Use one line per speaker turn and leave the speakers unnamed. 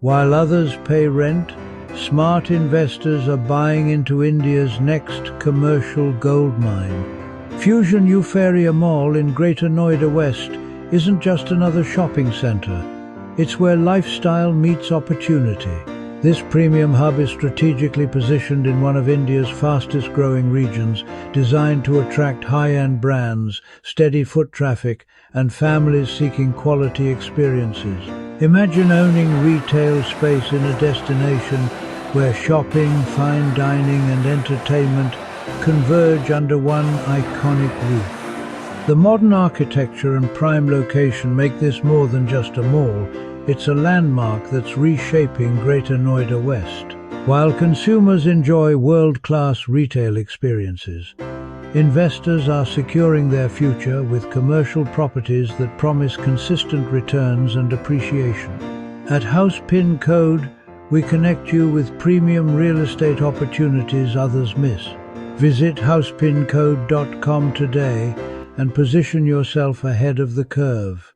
While others pay rent, smart investors are buying into India's next commercial gold mine. Fusion U-Fairia Mall in Greater Noida West isn't just another shopping center. It's where lifestyle meets opportunity. This premium hub is strategically positioned in one of India's fastest-growing regions, designed to attract high-end brands, steady foot traffic, and families seeking quality experiences. Imagine owning retail space in a destination where shopping, fine dining, and entertainment converge under one iconic roof. The modern architecture and prime location make this more than just a mall. It's a landmark that's reshaping Greater Noida West. While consumers enjoy world-class retail experiences, investors are securing their future with commercial properties that promise consistent returns and appreciation. At House Pin Code, we connect you with premium real estate opportunities others miss. Visit housepincode.com today and position yourself ahead of the curve.